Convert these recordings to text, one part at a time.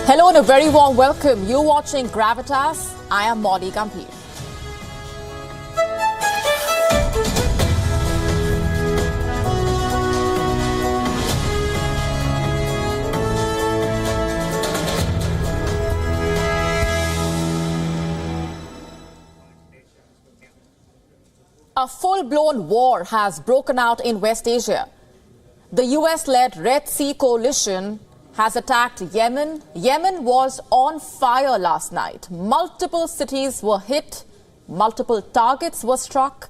Hello and a very warm welcome. You're watching Gravitas. I am Molly Gambhir. A full-blown war has broken out in West Asia. The US-led Red Sea coalition has attacked Yemen. Yemen was on fire last night. Multiple cities were hit, multiple targets were struck,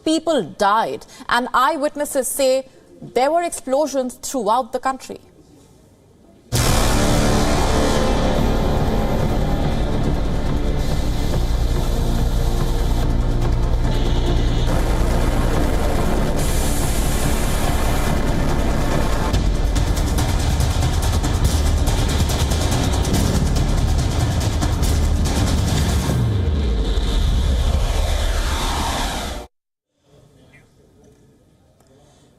people died, and eyewitnesses say there were explosions throughout the country.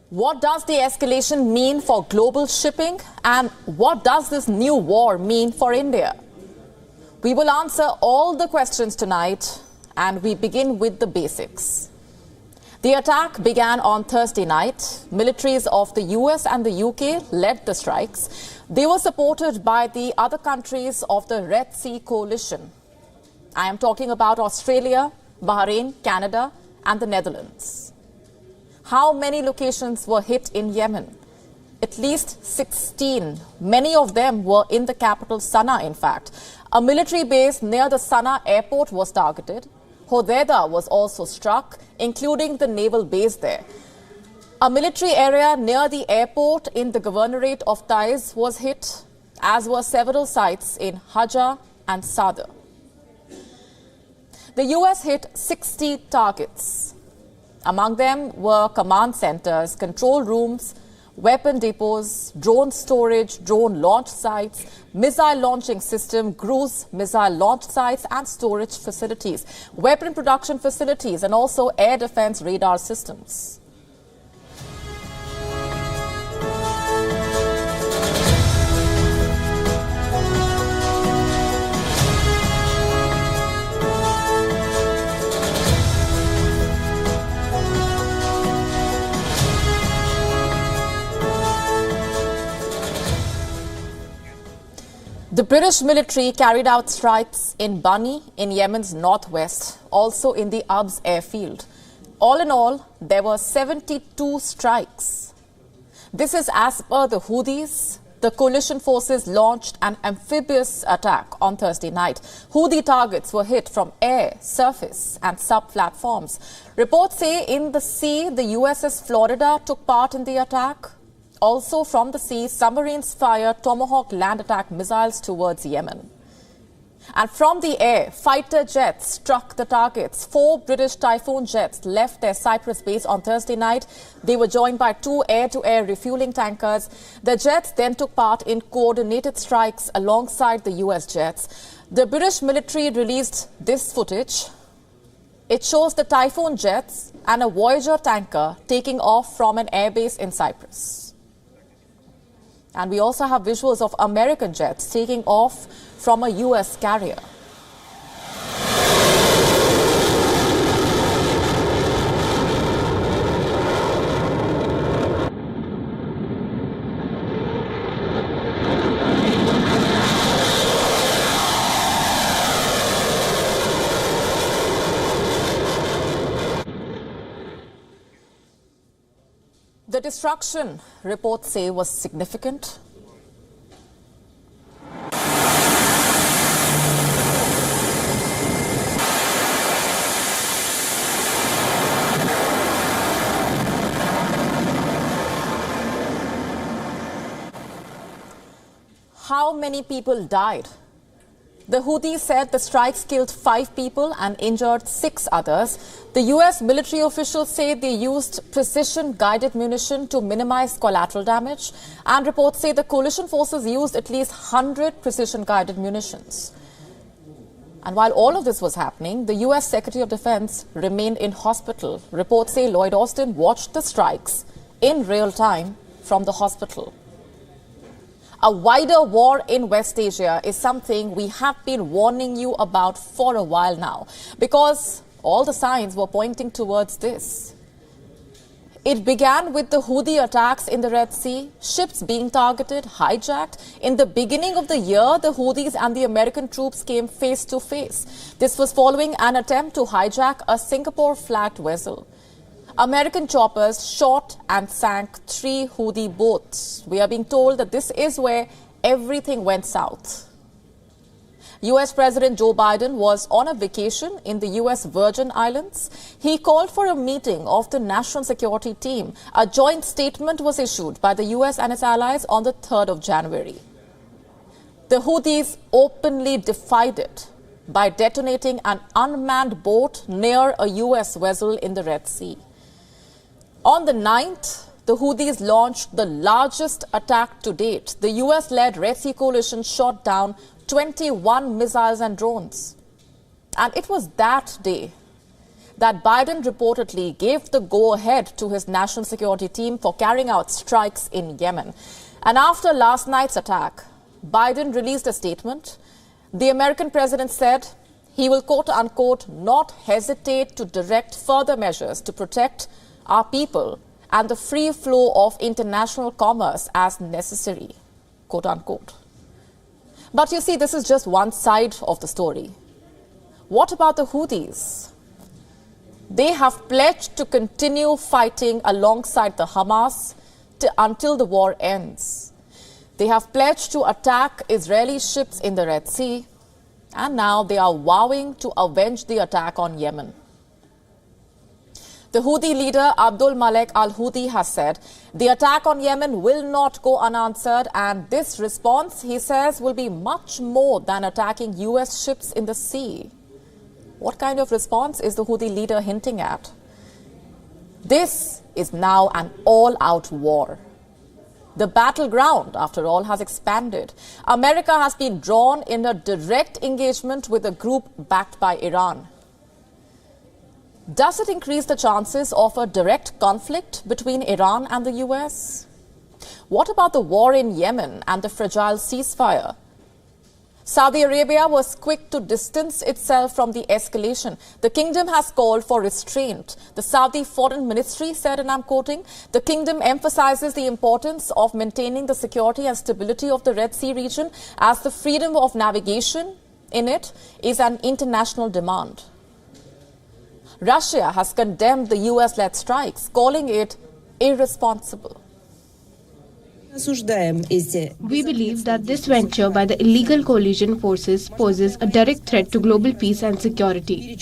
What does the escalation mean for global shipping, and what does this new war mean for India? We will answer all the questions tonight, and we begin with the basics. The attack began on Thursday night. Militaries of the US and the UK led the strikes. They were supported by the other countries of the Red Sea coalition. I am talking about Australia, Bahrain, Canada, and the Netherlands. How many locations were hit in Yemen? At least 16. Many of them were in the capital Sana'a, in fact. A military base near the Sana'a airport was targeted. Hodeidah was also struck, including the naval base there. A military area near the airport in the governorate of Taiz was hit, as were several sites in Hajar and Sadr. The US hit 60 targets. Among them were command centers, control rooms, weapon depots, drone storage, drone launch sites, missile launching system, cruise missile launch sites and storage facilities, weapon production facilities, and also air defense radar systems. The British military carried out strikes in Bani in Yemen's northwest, also in the Abs airfield. All in all, there were 72 strikes. This is as per the Houthis. The coalition forces launched an amphibious attack on Thursday night. Houthi targets were hit from air, surface and sub-platforms. Reports say in the sea, the USS Florida took part in the attack. Also from the sea, submarines fired Tomahawk land attack missiles towards Yemen. And from the air, fighter jets struck the targets. 4 British Typhoon jets left their Cyprus base on Thursday night. They were joined by 2 air-to-air refueling tankers. The jets then took part in coordinated strikes alongside the US jets. The British military released this footage. It shows the Typhoon jets and a Voyager tanker taking off from an airbase in Cyprus. And we also have visuals of American jets taking off from a US carrier. The destruction, reports say, was significant. How many people died? The Houthis said the strikes killed 5 people and injured 6 others. The US military officials say they used precision-guided munition to minimize collateral damage, and reports say the coalition forces used at least 100 precision-guided munitions. And while all of this was happening, the US Secretary of Defense remained in hospital. Reports say Lloyd Austin watched the strikes in real time from the hospital. A wider war in West Asia is something we have been warning you about for a while now, because all the signs were pointing towards this. It began with the Houthi attacks in the Red Sea, ships being targeted, hijacked. In the beginning of the year, the Houthis and the American troops came face to face. This was following an attempt to hijack a Singapore-flagged vessel. American choppers shot and sank 3 Houthi boats. We are being told that this is where everything went south. US President Joe Biden was on a vacation in the US Virgin Islands. He called for a meeting of the National Security Team. A joint statement was issued by the US and its allies on the 3rd of January. The Houthis openly defied it by detonating an unmanned boat near a US vessel in the Red Sea. On the 9th, the Houthis launched the largest attack to date. The US-led Red Sea coalition shot down 21 missiles and drones. And it was that day that Biden reportedly gave the go-ahead to his national security team for carrying out strikes in Yemen. And after last night's attack, Biden released a statement. The American president said he will, quote-unquote, not hesitate to direct further measures to protect our people and the free flow of international commerce as necessary, quote-unquote. But you see, this is just one side of the story. What about the Houthis? They have pledged to continue fighting alongside the Hamas until the war ends. They have pledged to attack Israeli ships in the Red Sea, and now they are vowing to avenge the attack on Yemen. The Houthi leader Abdul Malik al-Houthi has said the attack on Yemen will not go unanswered, and this response, he says, will be much more than attacking US ships in the sea. What kind of response is the Houthi leader hinting at? This is now an all-out war. The battleground, after all, has expanded. America has been drawn in a direct engagement with a group backed by Iran. Does it increase the chances of a direct conflict between Iran and the US? What about the war in Yemen and the fragile ceasefire? Saudi Arabia was quick to distance itself from the escalation. The kingdom has called for restraint. The Saudi Foreign Ministry said, and I'm quoting, the kingdom emphasizes the importance of maintaining the security and stability of the Red Sea region, as the freedom of navigation in it is an international demand. Russia has condemned the US-led strikes, calling it irresponsible. We believe that this venture by the illegal coalition forces poses a direct threat to global peace and security.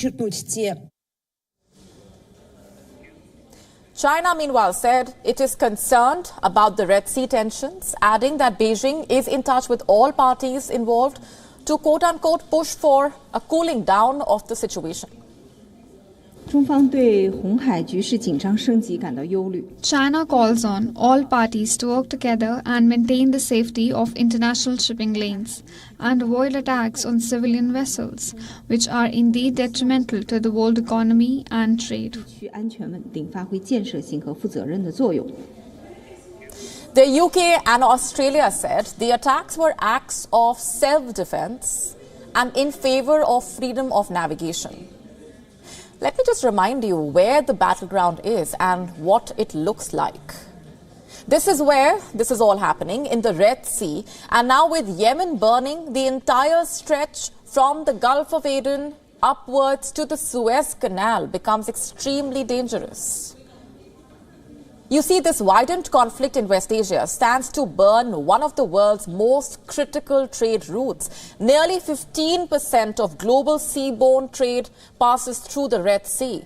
China, meanwhile, said it is concerned about the Red Sea tensions, adding that Beijing is in touch with all parties involved to, quote-unquote, push for a cooling down of the situation. China calls on all parties to work together and maintain the safety of international shipping lanes and avoid attacks on civilian vessels, which are indeed detrimental to the world economy and trade. The UK and Australia said the attacks were acts of self-defense and in favor of freedom of navigation. Let me just remind you where the battleground is and what it looks like. This is where this is all happening, in the Red Sea. And now with Yemen burning, the entire stretch from the Gulf of Aden upwards to the Suez Canal becomes extremely dangerous. You see, this widened conflict in West Asia stands to burn one of the world's most critical trade routes. Nearly 15% of global seaborne trade passes through the Red Sea.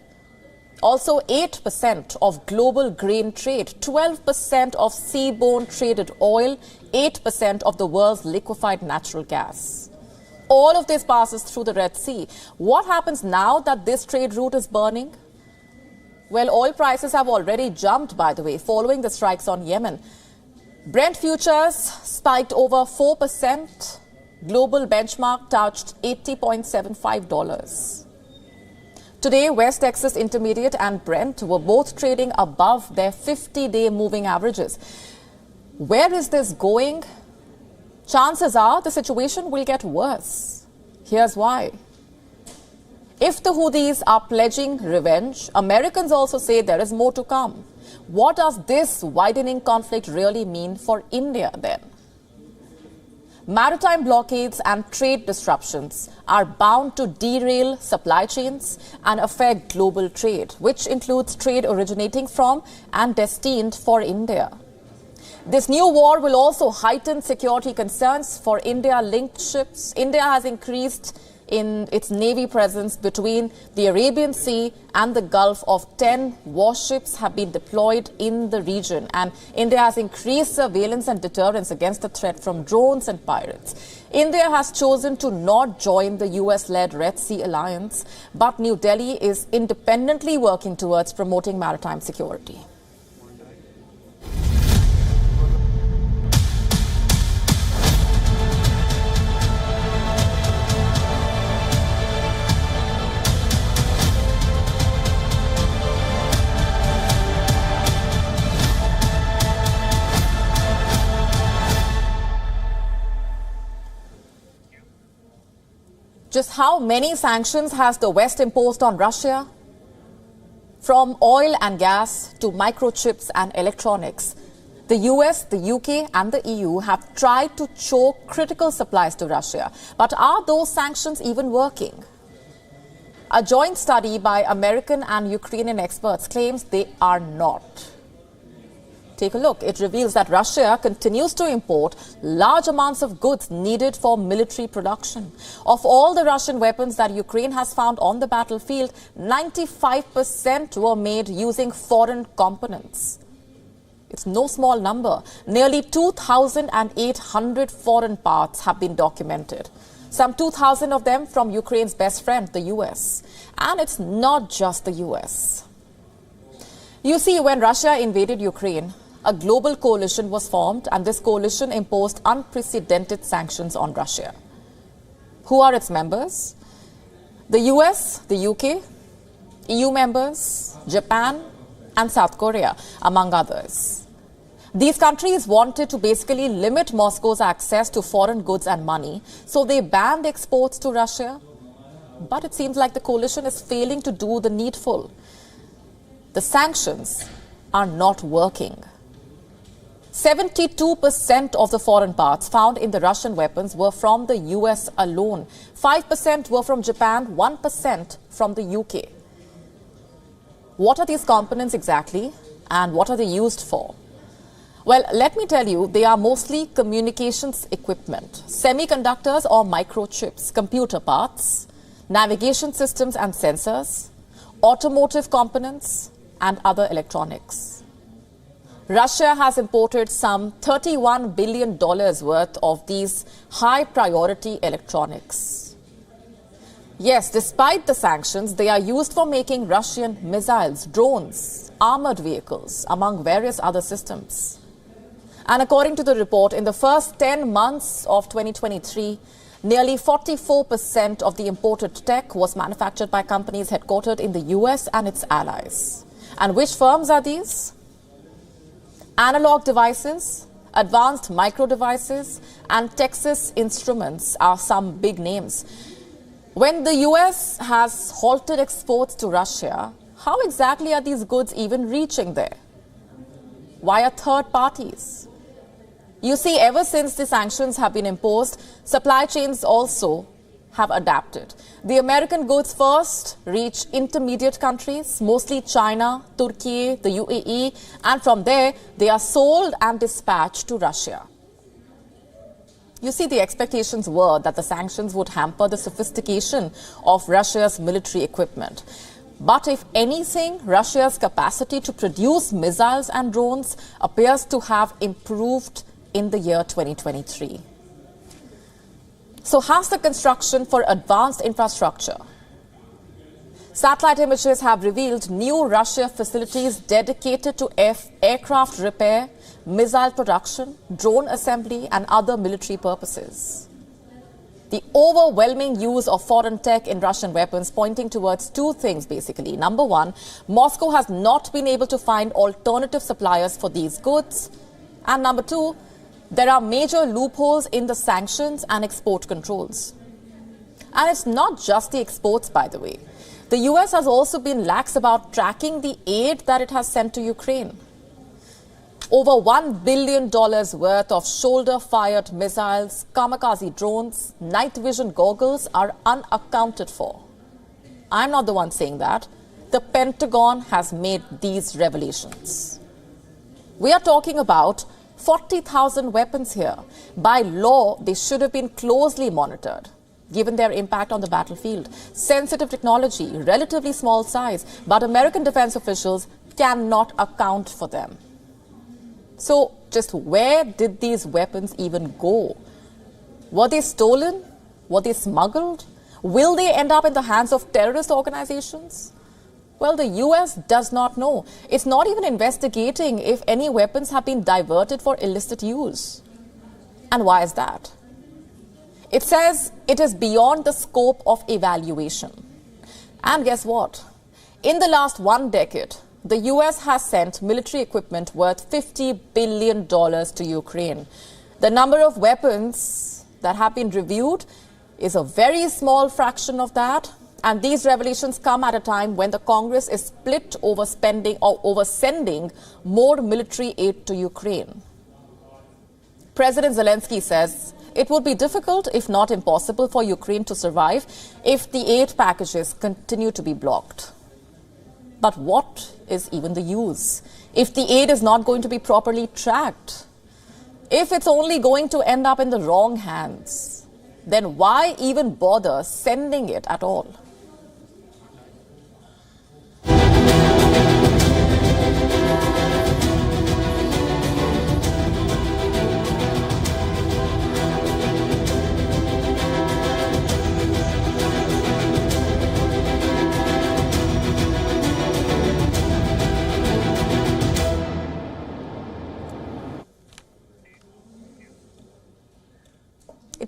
Also, 8% of global grain trade, 12% of seaborne traded oil, 8% of the world's liquefied natural gas. All of this passes through the Red Sea. What happens now that this trade route is burning? Well, oil prices have already jumped, by the way, following the strikes on Yemen. Brent futures spiked over 4%. Global benchmark touched $80.75. Today, West Texas Intermediate and Brent were both trading above their 50-day moving averages. Where is this going? Chances are the situation will get worse. Here's why. If the Houthis are pledging revenge, Americans also say there is more to come. What does this widening conflict really mean for India then? Maritime blockades and trade disruptions are bound to derail supply chains and affect global trade, which includes trade originating from and destined for India. This new war will also heighten security concerns for India-linked ships. India has increased in its navy presence between the Arabian Sea and the Gulf. Of 10 warships have been deployed in the region, and India has increased surveillance and deterrence against the threat from drones and pirates. India has chosen to not join the US-led Red Sea Alliance, but New Delhi is independently working towards promoting maritime security. Just how many sanctions has the West imposed on Russia? From oil and gas to microchips and electronics, the US, the UK and the EU have tried to choke critical supplies to Russia. But are those sanctions even working? A joint study by American and Ukrainian experts claims they are not. Take a look. It reveals that Russia continues to import large amounts of goods needed for military production. Of all the Russian weapons that Ukraine has found on the battlefield, 95% were made using foreign components. It's no small number. Nearly 2,800 foreign parts have been documented. Some 2,000 of them from Ukraine's best friend, the US. And it's not just the US. You see, when Russia invaded Ukraine, a global coalition was formed, and this coalition imposed unprecedented sanctions on Russia. Who are its members? The US, the UK, EU members, Japan, and South Korea, among others. These countries wanted to basically limit Moscow's access to foreign goods and money, so they banned exports to Russia. But it seems like the coalition is failing to do the needful. The sanctions are not working. 72% of the foreign parts found in the Russian weapons were from the US alone. 5% were from Japan, 1% from the UK. What are these components exactly, and what are they used for? Well, let me tell you, they are mostly communications equipment, semiconductors or microchips, computer parts, navigation systems and sensors, automotive components, and other electronics. Russia has imported some $31 billion worth of these high-priority electronics. Yes, despite the sanctions, they are used for making Russian missiles, drones, armored vehicles, among various other systems. And according to the report, in the first 10 months of 2023, nearly 44% of the imported tech was manufactured by companies headquartered in the US and its allies. And which firms are these? Analog Devices, Advanced Micro Devices, and Texas Instruments are some big names. When the US has halted exports to Russia, how exactly are these goods even reaching there? Via third parties. You see, ever since the sanctions have been imposed, supply chains also have adapted. The American goods first reach intermediate countries, mostly China, Turkey, the UAE, and from there they are sold and dispatched to Russia. You see, the expectations were that the sanctions would hamper the sophistication of Russia's military equipment. But if anything, Russia's capacity to produce missiles and drones appears to have improved in the year 2023. So has the construction for advanced infrastructure. Satellite images have revealed new Russia facilities dedicated to aircraft repair, missile production, drone assembly and other military purposes. The overwhelming use of foreign tech in Russian weapons pointing towards two things basically. Number one, Moscow has not been able to find alternative suppliers for these goods. And number two, there are major loopholes in the sanctions and export controls. And it's not just the exports, by the way. The US has also been lax about tracking the aid that it has sent to Ukraine. Over $1 billion worth of shoulder-fired missiles, kamikaze drones, night vision goggles are unaccounted for. I'm not the one saying that. The Pentagon has made these revelations. We are talking about 40,000 weapons here. By law, they should have been closely monitored, given their impact on the battlefield. Sensitive technology, relatively small size, but American defense officials cannot account for them. So, just where did these weapons even go? Were they stolen? Were they smuggled? Will they end up in the hands of terrorist organizations? Well, the US does not know. It's not even investigating if any weapons have been diverted for illicit use. And why is that? It says it is beyond the scope of evaluation. And guess what? In the last 1 decade, the US has sent military equipment worth $50 billion to Ukraine. The number of weapons that have been reviewed is a very small fraction of that. And these revelations come at a time when the Congress is split over spending or over sending more military aid to Ukraine. President Zelensky says it would be difficult, if not impossible, for Ukraine to survive if the aid packages continue to be blocked. But what is even the use if the aid is not going to be properly tracked? If it's only going to end up in the wrong hands, then why even bother sending it at all?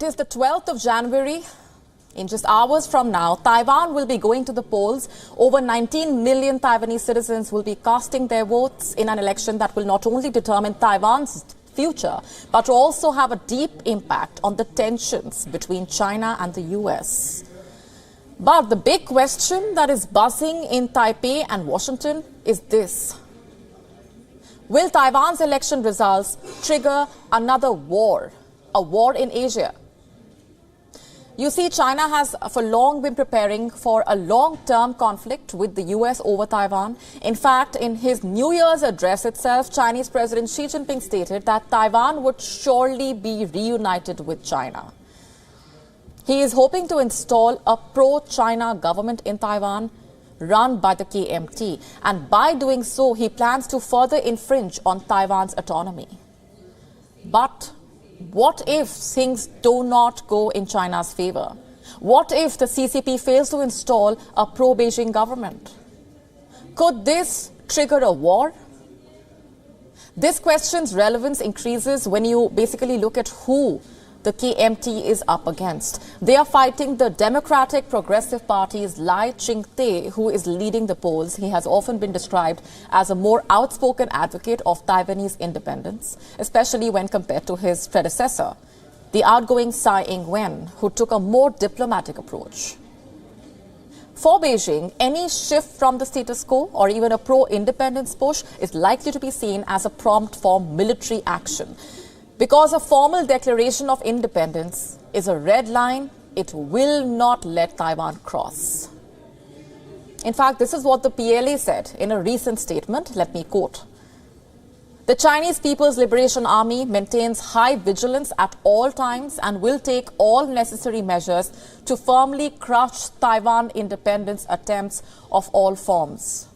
It is the 12th of January. In just hours from now, Taiwan will be going to the polls. Over 19 million Taiwanese citizens will be casting their votes in an election that will not only determine Taiwan's future, but also have a deep impact on the tensions between China and the US. But the big question that is buzzing in Taipei and Washington is this. Will Taiwan's election results trigger another war, a war in Asia? You see, China has for long been preparing for a long-term conflict with the US over Taiwan. In fact, in his New Year's address itself, Chinese President Xi Jinping stated that Taiwan would surely be reunited with China. He is hoping to install a pro-China government in Taiwan run by the KMT. And by doing so, he plans to further infringe on Taiwan's autonomy. But what if things do not go in China's favor? What if the CCP fails to install a pro-Beijing government? Could this trigger a war? This question's relevance increases when you basically look at who the KMT is up against. They are fighting the Democratic Progressive Party's Lai Ching-te, who is leading the polls. He has often been described as a more outspoken advocate of Taiwanese independence, especially when compared to his predecessor, the outgoing Tsai Ing-wen, who took a more diplomatic approach. For Beijing, any shift from the status quo or even a pro-independence push is likely to be seen as a prompt for military action. Because a formal declaration of independence is a red line it will not let Taiwan cross. In fact, this is what the PLA said in a recent statement. Let me quote. The Chinese People's Liberation Army maintains high vigilance at all times and will take all necessary measures to firmly crush Taiwan independence attempts of all forms.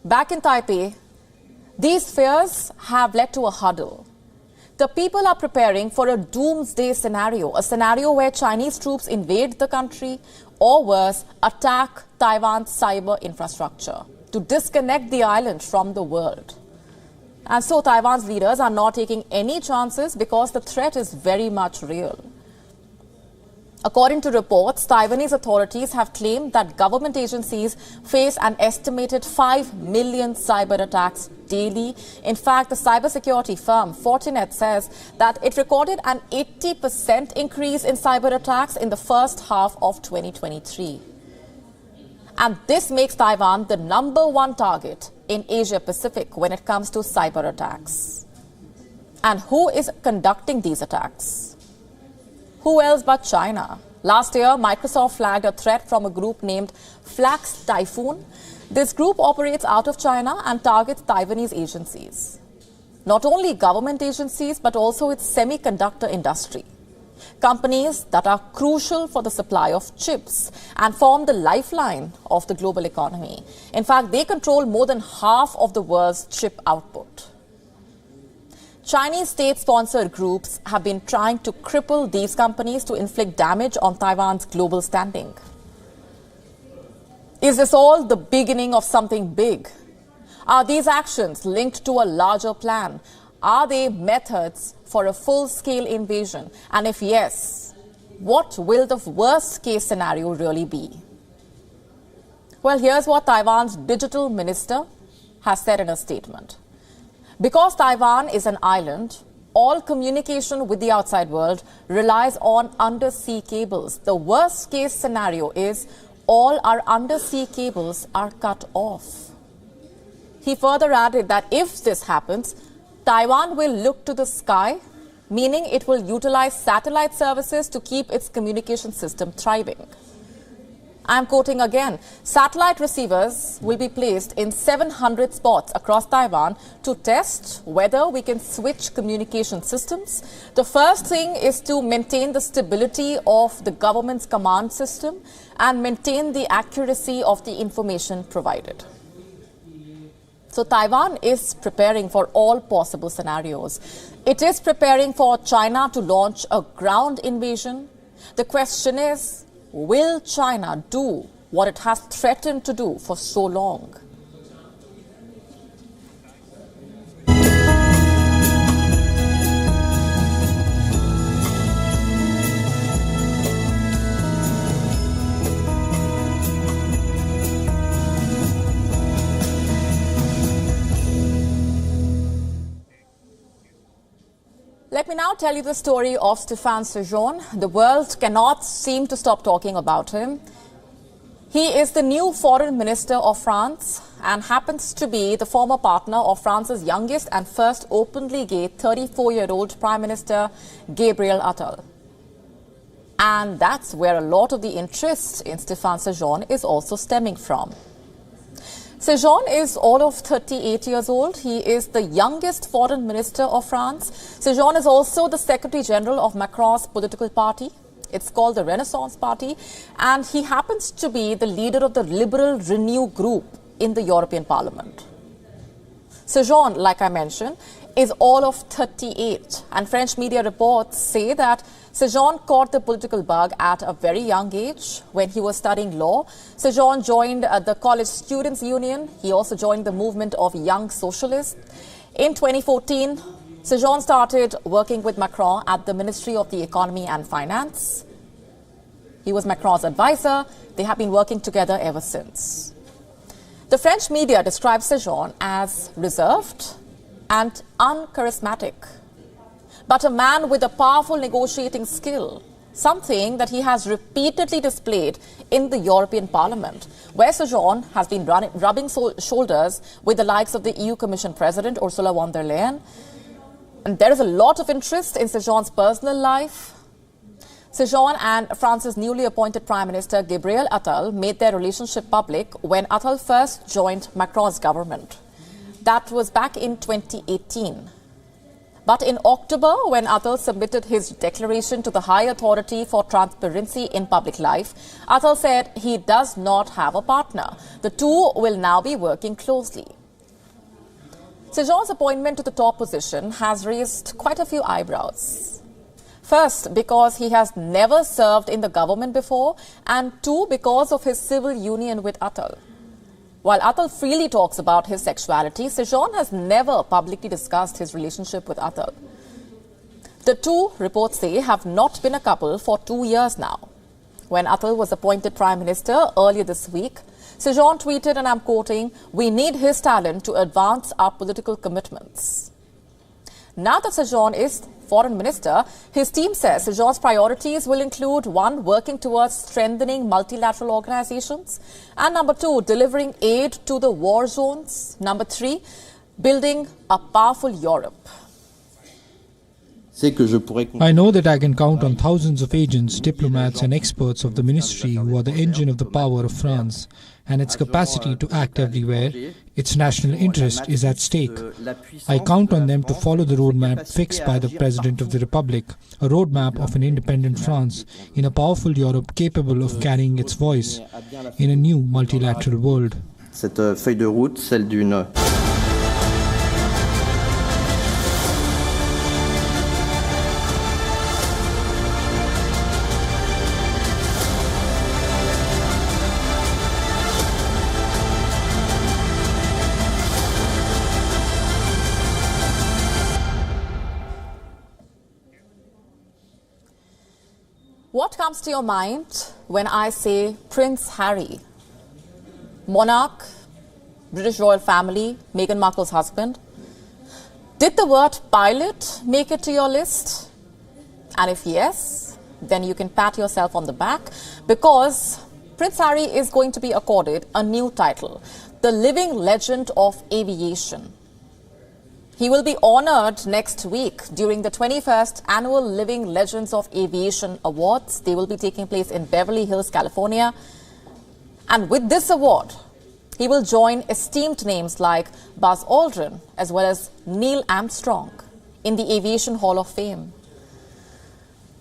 Back in Taipei, these fears have led to a huddle. The people are preparing for a doomsday scenario, a scenario where Chinese troops invade the country or worse, attack Taiwan's cyber infrastructure to disconnect the island from the world. And so Taiwan's leaders are not taking any chances because the threat is very much real. According to reports, Taiwanese authorities have claimed that government agencies face an estimated 5 million cyber attacks daily. In fact, the cybersecurity firm Fortinet says that it recorded an 80% increase in cyber attacks in the first half of 2023. And this makes Taiwan the #1 target in Asia Pacific when it comes to cyber attacks. And who is conducting these attacks? Who else but China? Last year, Microsoft flagged a threat from a group named Flax Typhoon. This group operates out of China and targets Taiwanese agencies. Not only government agencies, but also its semiconductor industry. Companies that are crucial for the supply of chips and form the lifeline of the global economy. In fact, they control more than half of the world's chip output. Chinese state-sponsored groups have been trying to cripple these companies to inflict damage on Taiwan's global standing. Is this all the beginning of something big? Are these actions linked to a larger plan? Are they methods for a full-scale invasion? And if yes, what will the worst-case scenario really be? Well, here's what Taiwan's digital minister has said in a statement. Because Taiwan is an island, all communication with the outside world relies on undersea cables. The worst-case scenario is all our undersea cables are cut off. He further added that if this happens, Taiwan will look to the sky, meaning it will utilize satellite services to keep its communication system thriving. I'm quoting again, satellite receivers will be placed in 700 spots across Taiwan to test whether we can switch communication systems. The first thing is to maintain the stability of the government's command system and maintain the accuracy of the information provided. So Taiwan is preparing for all possible scenarios. It is preparing for China to launch a ground invasion. The question is, will China do what it has threatened to do for so long? Let me now tell you the story of Stéphane Séjourné. The world cannot seem to stop talking about him. He is the new foreign minister of France and happens to be the former partner of France's youngest and first openly gay 34-year-old Prime Minister Gabriel Attal. And that's where a lot of the interest in Stéphane Séjourné is also stemming from. Séjourné is all of 38 years old. He is the youngest foreign minister of France. Séjourné is also the Secretary General of Macron's political party. It's called the Renaissance Party. And he happens to be the leader of the Liberal Renew group in the European Parliament. Séjourné, like I mentioned, is all of 38. And French media reports say that Séjourné caught the political bug at a very young age when he was studying law. Séjourné joined the College Students' Union. He also joined the movement of Young Socialists. In 2014, Séjourné started working with Macron at the Ministry of the Economy and Finance. He was Macron's advisor. They have been working together ever since. The French media describes Séjourné as reserved and uncharismatic, but a man with a powerful negotiating skill, something that he has repeatedly displayed in the European Parliament, where Séjourné has been rubbing shoulders with the likes of the EU Commission President Ursula von der Leyen. And there is a lot of interest in Séjourné's personal life. Séjourné and France's newly appointed Prime Minister Gabriel Attal made their relationship public when Attal first joined Macron's government. That was back in 2018. But in October, when Attal submitted his declaration to the High Authority for Transparency in Public Life, Attal said he does not have a partner. The two will now be working closely. Sejon's appointment to the top position has raised quite a few eyebrows. First, because he has never served in the government before, and two, because of his civil union with Atal. While Atal freely talks about his sexuality, Sejon has never publicly discussed his relationship with Atal. The two, reports say, have not been a couple for 2 years now. When Atal was appointed Prime Minister earlier this week, Sejon tweeted, and I'm quoting, "We need his talent to advance our political commitments." Now that Sejon is Foreign Minister, his team says Sejon's priorities will include 1, working towards strengthening multilateral organizations, and number 2, delivering aid to the war zones, number 3, building a powerful Europe. I know that I can count on thousands of agents, diplomats and experts of the ministry who are the engine of the power of France and its capacity to act everywhere. Its national interest is at stake. I count on them to follow the roadmap fixed by the President of the Republic, a roadmap of an independent France in a powerful Europe capable of carrying its voice in a new multilateral world. Cette feuille de route, celle d'une What comes to your mind when I say Prince Harry? Monarch, British royal family, Meghan Markle's husband. Did the word pilot make it to your list? And if yes, then you can pat yourself on the back, because Prince Harry is going to be accorded a new title, the Living Legend of Aviation. He will be honored next week during the 21st Annual Living Legends of Aviation Awards. They will be taking place in Beverly Hills, California. And with this award, he will join esteemed names like Buzz Aldrin as well as Neil Armstrong in the Aviation Hall of Fame.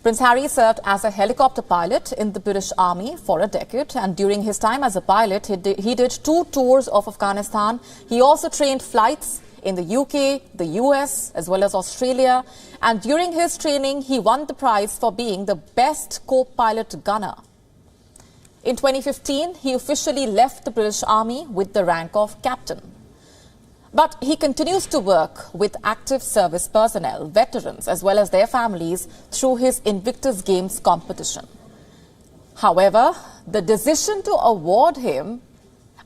Prince Harry served as a helicopter pilot in the British Army for a decade, and during his time as a pilot, he did 2 tours of Afghanistan. He also trained flights in the UK, the US, as well as Australia. And during his training, he won the prize for being the best co-pilot gunner. In 2015, he officially left the British Army with the rank of captain. But he continues to work with active service personnel, veterans, as well as their families through his Invictus Games competition. However, the decision to award him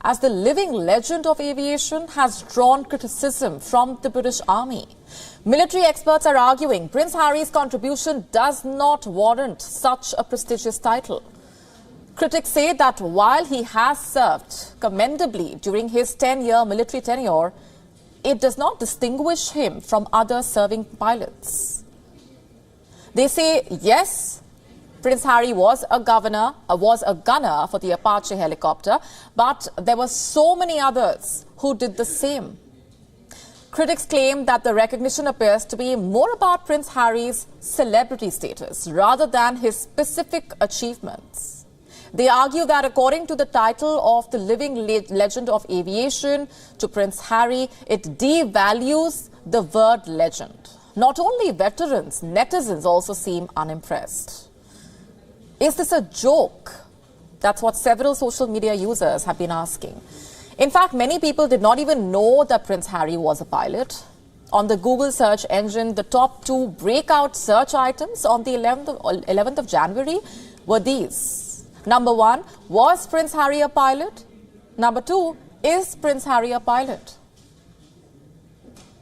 as the living legend of aviation has drawn criticism from the British Army. Military experts are arguing Prince Harry's contribution does not warrant such a prestigious title. Critics say that while he has served commendably during his 10-year military tenure, it does not distinguish him from other serving pilots. They say, yes, Prince Harry was a gunner for the Apache helicopter, but there were so many others who did the same. Critics claim that the recognition appears to be more about Prince Harry's celebrity status rather than his specific achievements. They argue that according to the title of the Living Legend of Aviation to Prince Harry, it devalues the word legend. Not only veterans, netizens also seem unimpressed. Is this a joke? That's what several social media users have been asking. In fact, many people did not even know that Prince Harry was a pilot. On the Google search engine, the top 2 breakout search items on the 11th of January were these. Number 1, was Prince Harry a pilot? Number 2, is Prince Harry a pilot?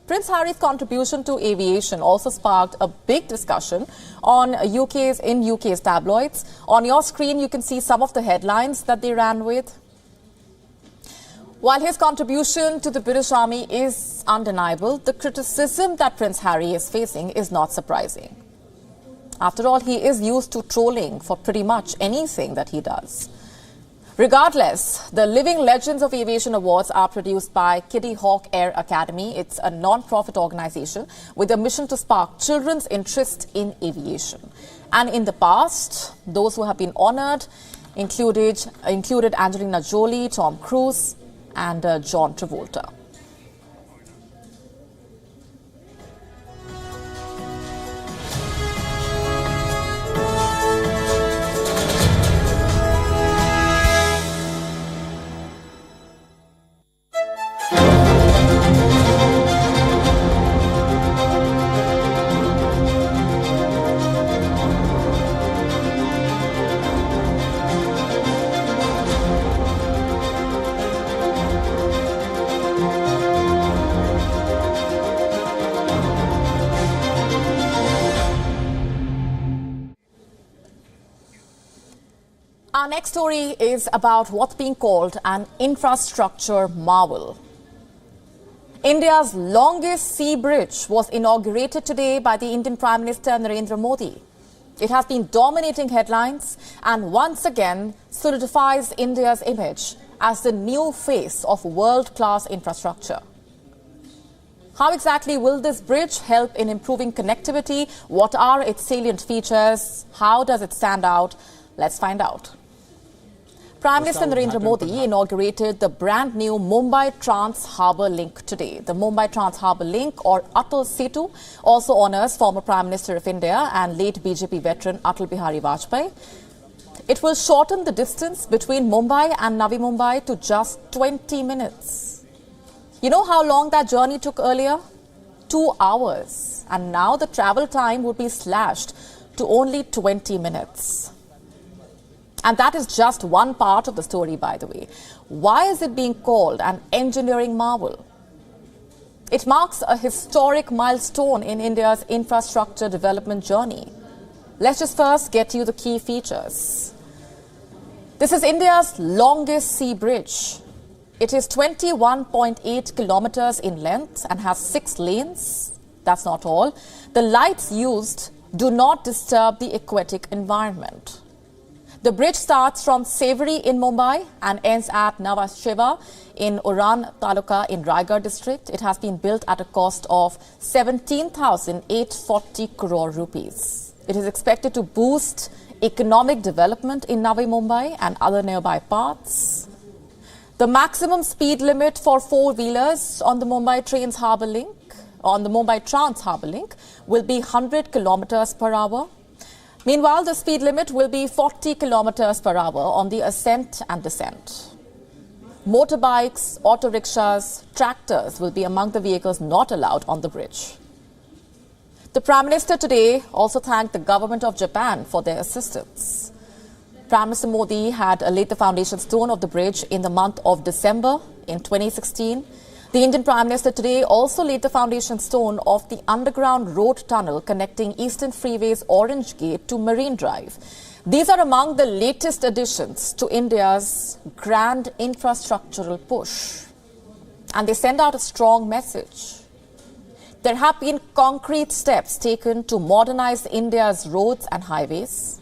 Prince Harry's contribution to aviation also sparked a big discussion in UK's tabloids. On your screen, you can see some of the headlines that they ran with. While his contribution to the British Army is undeniable, the criticism that Prince Harry is facing is not surprising. After all, he is used to trolling for pretty much anything that he does. Regardless, the Living Legends of Aviation Awards are produced by Kitty Hawk Air Academy. It's a non-profit organization with a mission to spark children's interest in aviation. And in the past, those who have been honored included Angelina Jolie, Tom Cruise, and John Travolta. Our next story is about what's being called an infrastructure marvel. India's longest sea bridge was inaugurated today by the Indian Prime Minister Narendra Modi. It has been dominating headlines and once again solidifies India's image as the new face of world-class infrastructure. How exactly will this bridge help in improving connectivity? What are its salient features? How does it stand out? Let's find out. Prime Minister Narendra Modi inaugurated the brand new Mumbai Trans Harbour Link today. The Mumbai Trans Harbour Link, or Atal Setu, also honours former Prime Minister of India and late BJP veteran Atal Bihari Vajpayee. It will shorten the distance between Mumbai and Navi Mumbai to just 20 minutes. You know how long that journey took earlier? 2 hours. And now the travel time would be slashed to only 20 minutes. And that is just one part of the story, by the way. Why is it being called an engineering marvel? It marks a historic milestone in India's infrastructure development journey. Let's just first get you the key features. This is India's longest sea bridge. It is 21.8 kilometers in length and has 6 lanes. That's not all. The lights used do not disturb the aquatic environment. The bridge starts from Severi in Mumbai and ends at Nava Sheva in Uran Taluka in Raigad district. It has been built at a cost of 17,840 crore rupees. It is expected to boost economic development in Navi Mumbai and other nearby parts. The maximum speed limit for 4-wheelers on the Mumbai Trans Harbour Link will be 100 kilometers per hour. Meanwhile, the speed limit will be 40 kilometers per hour on the ascent and descent. Motorbikes, auto rickshaws, tractors will be among the vehicles not allowed on the bridge. The Prime Minister today also thanked the government of Japan for their assistance. Prime Minister Modi had laid the foundation stone of the bridge in the month of December in 2016. The Indian Prime Minister today also laid the foundation stone of the underground road tunnel connecting Eastern Freeway's Orange Gate to Marine Drive. These are among the latest additions to India's grand infrastructural push. And they send out a strong message. There have been concrete steps taken to modernize India's roads and highways.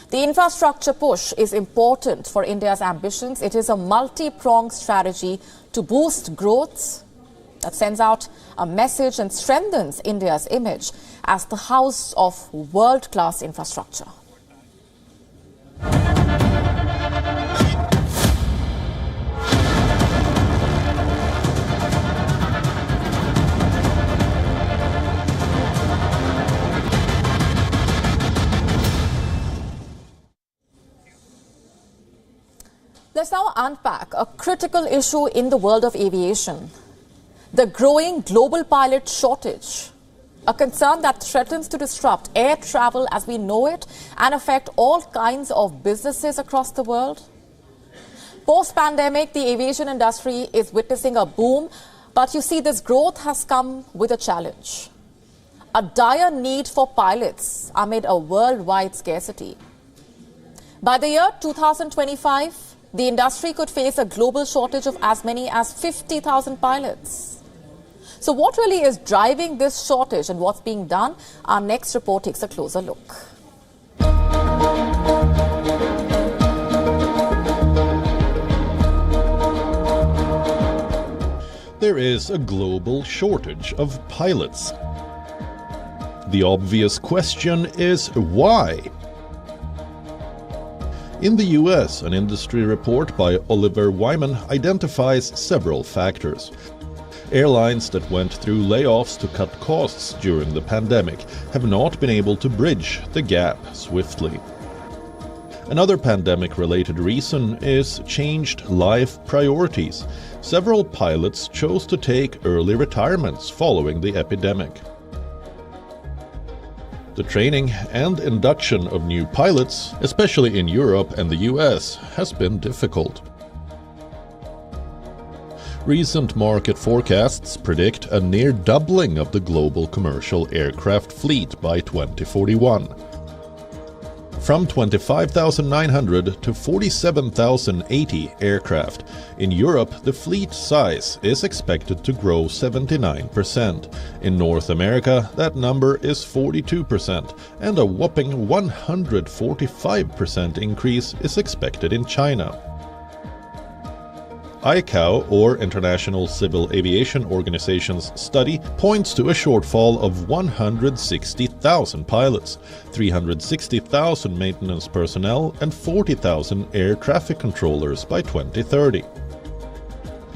The infrastructure push is important for India's ambitions. It is a multi-pronged strategy to boost growth that sends out a message and strengthens India's image as the house of world-class infrastructure. Let's now unpack a critical issue in the world of aviation. The growing global pilot shortage, a concern that threatens to disrupt air travel as we know it and affect all kinds of businesses across the world. Post-pandemic, the aviation industry is witnessing a boom, but you see this growth has come with a challenge. A dire need for pilots amid a worldwide scarcity. By the year 2025, the industry could face a global shortage of as many as 50,000 pilots. So what really is driving this shortage and what's being done? Our next report takes a closer look. There is a global shortage of pilots. The obvious question is why? In the US, an industry report by Oliver Wyman identifies several factors. Airlines that went through layoffs to cut costs during the pandemic have not been able to bridge the gap swiftly. Another pandemic-related reason is changed life priorities. Several pilots chose to take early retirements following the epidemic. The training and induction of new pilots, especially in Europe and the US, has been difficult. Recent market forecasts predict a near doubling of the global commercial aircraft fleet by 2041. from 25,900 to 47,080 aircraft. In Europe, the fleet size is expected to grow 79%. In North America, that number is 42%, and a whopping 145% increase is expected in China. ICAO, or International Civil Aviation Organization's study, points to a shortfall of 160,000 pilots, 360,000 maintenance personnel and 40,000 air traffic controllers by 2030.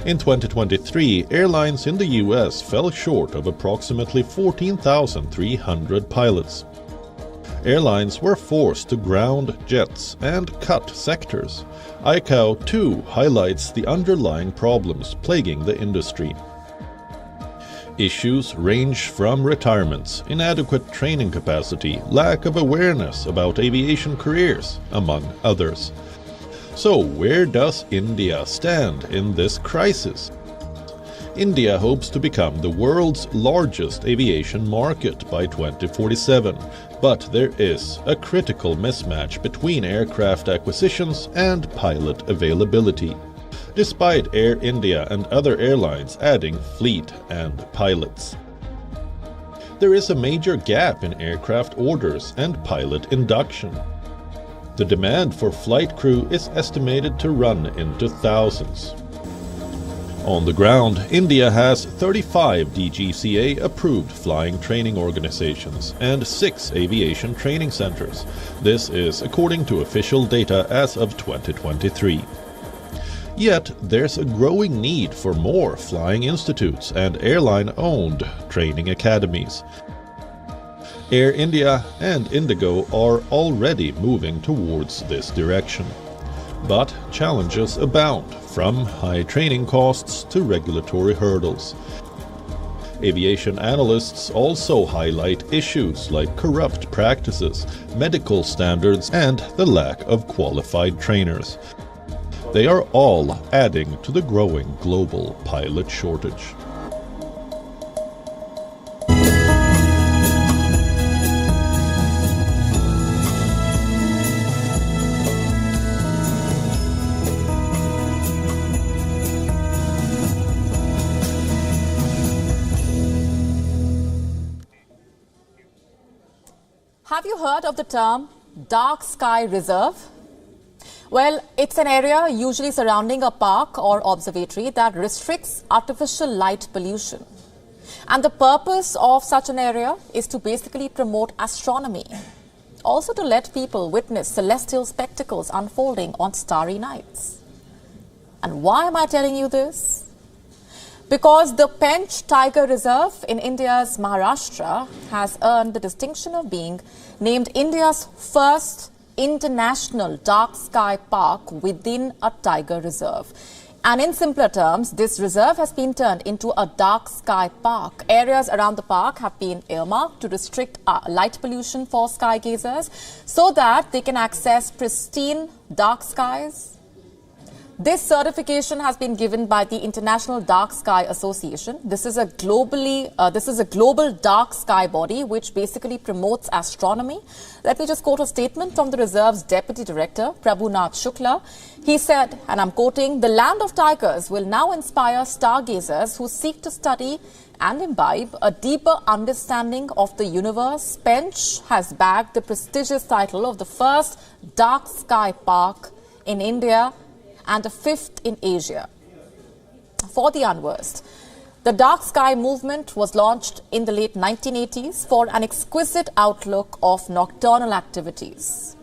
In 2023, airlines in the US fell short of approximately 14,300 pilots. Airlines were forced to ground jets and cut sectors. ICAO too highlights the underlying problems plaguing the industry. Issues range from retirements, inadequate training capacity, lack of awareness about aviation careers, among others. So where does India stand in this crisis? India hopes to become the world's largest aviation market by 2047, but there is a critical mismatch between aircraft acquisitions and pilot availability, despite Air India and other airlines adding fleet and pilots. There is a major gap in aircraft orders and pilot induction. The demand for flight crew is estimated to run into thousands. On the ground, India has 35 DGCA-approved flying training organizations and 6 aviation training centers. This is according to official data as of 2023. Yet, there's a growing need for more flying institutes and airline-owned training academies. Air India and Indigo are already moving towards this direction. But challenges abound, from high training costs to regulatory hurdles. Aviation analysts also highlight issues like corrupt practices, medical standards, and the lack of qualified trainers. They are all adding to the growing global pilot shortage. Have you heard of the term dark sky reserve? Well, it's an area usually surrounding a park or observatory that restricts artificial light pollution. And the purpose of such an area is to basically promote astronomy, also to let people witness celestial spectacles unfolding on starry nights. And why am I telling you this? Because the Pench Tiger Reserve in India's Maharashtra has earned the distinction of being named India's first international dark sky park within a tiger reserve. And in simpler terms, this reserve has been turned into a dark sky park. Areas around the park have been earmarked to restrict light pollution for sky gazers so that they can access pristine dark skies. This certification has been given by the International Dark Sky Association. This is a global dark sky body which basically promotes astronomy. Let me just quote a statement from the reserve's Deputy Director, Prabhunath Shukla. He said, and I'm quoting, "The land of tigers will now inspire stargazers who seek to study and imbibe a deeper understanding of the universe." Pench has bagged the prestigious title of the first dark sky park in India and a 5th in Asia. For the unversed, the dark sky movement was launched in the late 1980s for an exquisite outlook of nocturnal activities.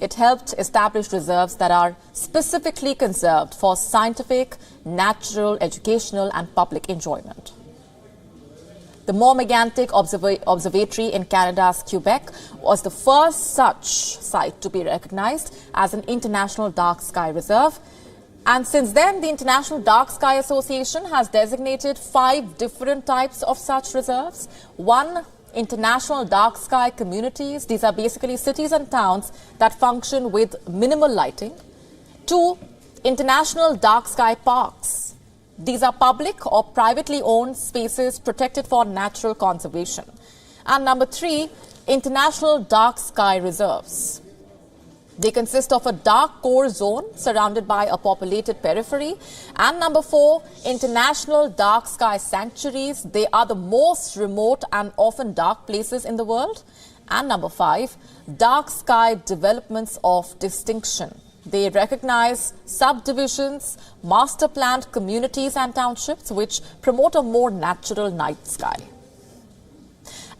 It helped establish reserves that are specifically conserved for scientific, natural, educational and public enjoyment. The Mormegantic Observatory in Canada's Quebec was the first such site to be recognized as an international dark sky reserve. And since then, the International Dark Sky Association has designated 5 different types of such reserves. 1, international dark sky communities. These are basically cities and towns that function with minimal lighting. 2, international dark sky parks. These are public or privately owned spaces protected for natural conservation. And number 3, international dark sky reserves. They consist of a dark core zone surrounded by a populated periphery. And number 4, international dark sky sanctuaries. They are the most remote and often dark places in the world. And number 5, dark sky developments of distinction. They recognize subdivisions, master planned communities and townships which promote a more natural night sky.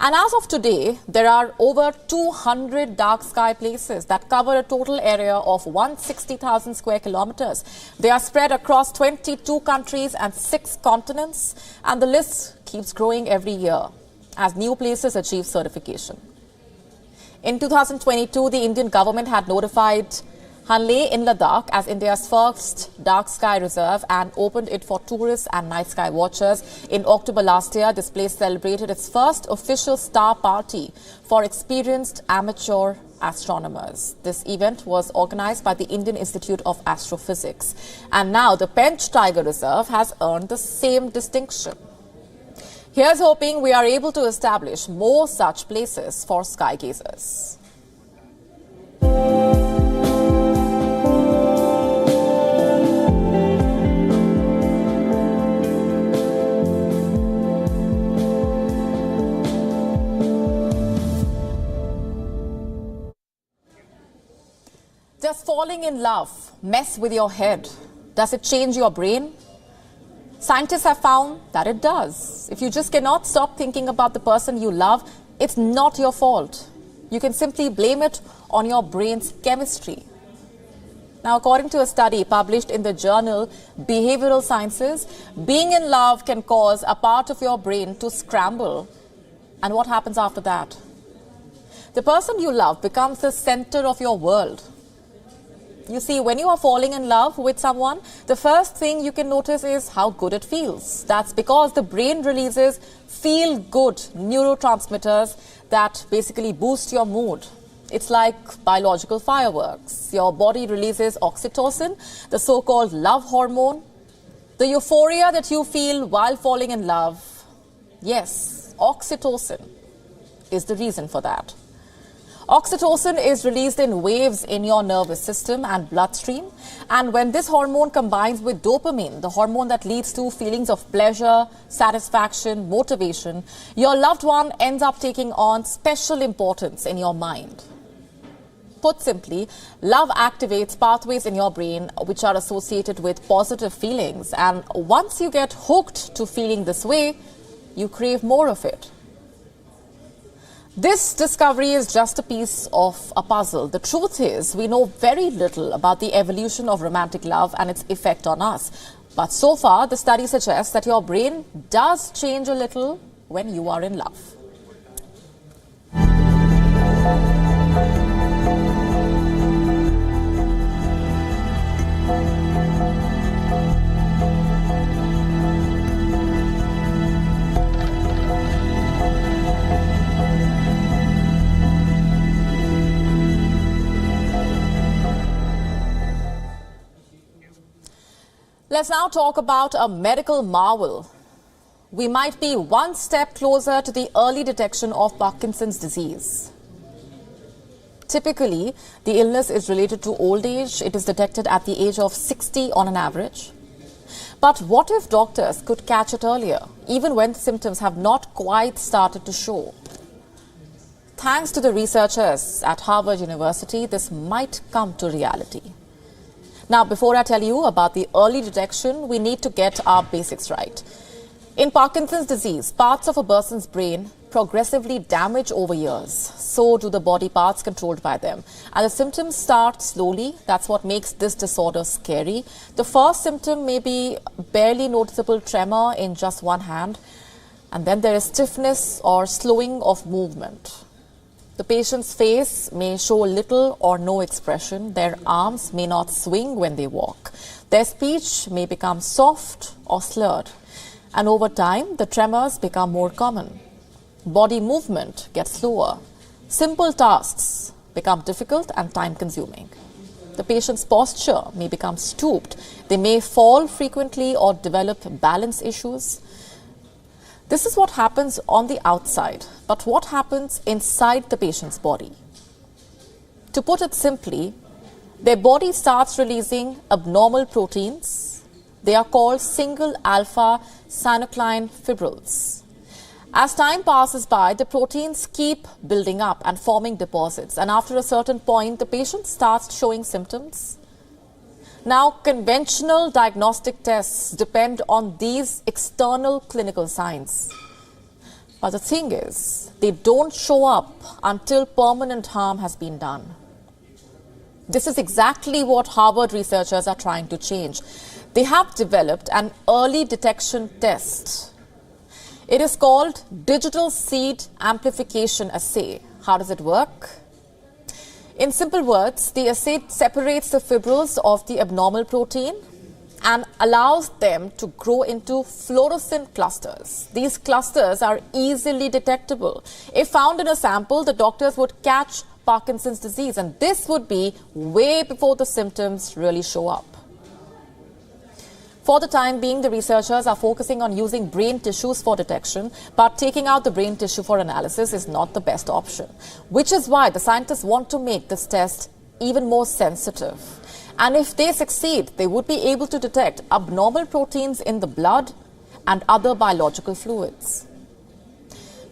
And as of today, there are over 200 dark sky places that cover a total area of 160,000 square kilometers. They are spread across 22 countries and 6 continents, and the list keeps growing every year as new places achieve certification. In 2022, the Indian government had notified Hanle in Ladakh as India's first dark sky reserve and opened it for tourists and night sky watchers. In October last year, this place celebrated its first official star party for experienced amateur astronomers. This event was organized by the Indian Institute of Astrophysics. And now the Pench Tiger Reserve has earned the same distinction. Here's hoping we are able to establish more such places for sky gazers. Does falling in love mess with your head? Does it change your brain? Scientists have found that it does. If you just cannot stop thinking about the person you love, it's not your fault. You can simply blame it on your brain's chemistry. Now, according to a study published in the journal Behavioral Sciences, being in love can cause a part of your brain to scramble. And what happens after that? The person you love becomes the center of your world. You see, when you are falling in love with someone, the first thing you can notice is how good it feels. That's because the brain releases feel-good neurotransmitters that basically boost your mood. It's like biological fireworks. Your body releases oxytocin, the so-called love hormone. The euphoria that you feel while falling in love, yes, oxytocin is the reason for that. Oxytocin is released in waves in your nervous system and bloodstream. And when this hormone combines with dopamine, the hormone that leads to feelings of pleasure, satisfaction, motivation, your loved one ends up taking on special importance in your mind. Put simply, love activates pathways in your brain which are associated with positive feelings. And once you get hooked to feeling this way, you crave more of it. This discovery is just a piece of a puzzle. The truth is, we know very little about the evolution of romantic love and its effect on us. But so far, the study suggests that your brain does change a little when you are in love. Let's now talk about a medical marvel. We might be one step closer to the early detection of Parkinson's disease. Typically, the illness is related to old age. It is detected at the age of 60 on an average. But what if doctors could catch it earlier, even when symptoms have not quite started to show? Thanks to the researchers at Harvard University, this might come to reality. Now, before I tell you about the early detection, we need to get our basics right. In Parkinson's disease, parts of a person's brain progressively damage over years. So do the body parts controlled by them. And the symptoms start slowly. That's what makes this disorder scary. The first symptom may be barely noticeable tremor in just one hand. And then there is stiffness or slowing of movement. The patient's face may show little or no expression. Their arms may not swing when they walk. Their speech may become soft or slurred. And over time, the tremors become more common. Body movement gets slower. Simple tasks become difficult and time-consuming. The patient's posture may become stooped. They may fall frequently or develop balance issues. This is what happens on the outside, but what happens inside the patient's body? To put it simply, their body starts releasing abnormal proteins. They are called single alpha synuclein fibrils. As time passes by, the proteins keep building up and forming deposits. And after a certain point, the patient starts showing symptoms. Now, conventional diagnostic tests depend on these external clinical signs. But the thing is, they don't show up until permanent harm has been done. This is exactly what Harvard researchers are trying to change. They have developed an early detection test. It is called digital seed amplification assay. How does it work? In simple words, the assay separates the fibrils of the abnormal protein and allows them to grow into fluorescent clusters. These clusters are easily detectable. If found in a sample, the doctors would catch Parkinson's disease, and this would be way before the symptoms really show up. For the time being, the researchers are focusing on using brain tissues for detection, but taking out the brain tissue for analysis is not the best option, which is why the scientists want to make this test even more sensitive. And if they succeed, they would be able to detect abnormal proteins in the blood and other biological fluids.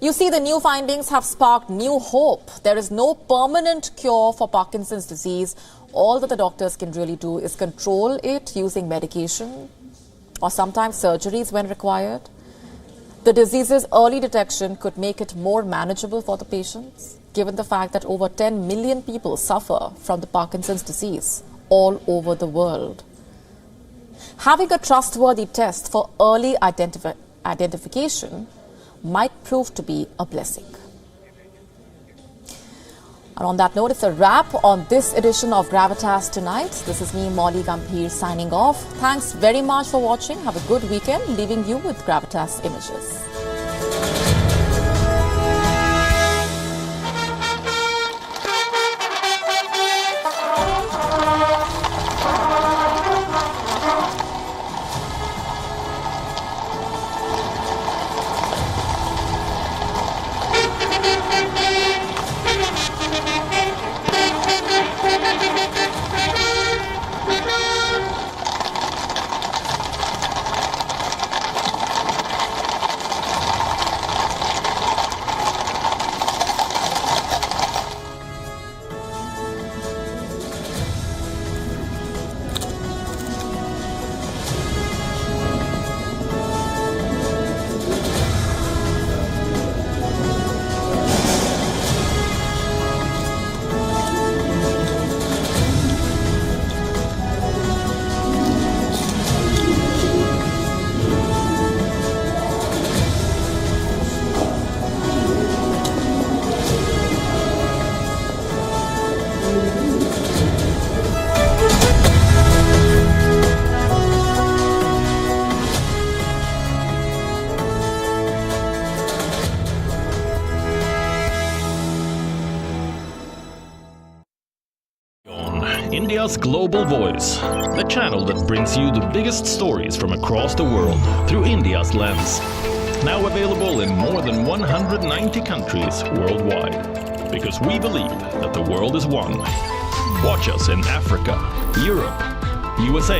You see, the new findings have sparked new hope. There is no permanent cure for Parkinson's disease. All that the doctors can really do is control it using medication or sometimes surgeries when required. The disease's early detection could make it more manageable for the patients, given the fact that over 10 million people suffer from the Parkinson's disease all over the world. Having a trustworthy test for early identification might prove to be a blessing. And on that note, it's a wrap on this edition of Gravitas tonight. This is me, Molly Gambhir, signing off. Thanks very much for watching. Have a good weekend, leaving you with Gravitas images. India's Global Voice, the channel that brings you the biggest stories from across the world through India's lens. Now available in more than 190 countries worldwide. Because we believe that the world is one. Watch us in Africa, Europe, USA,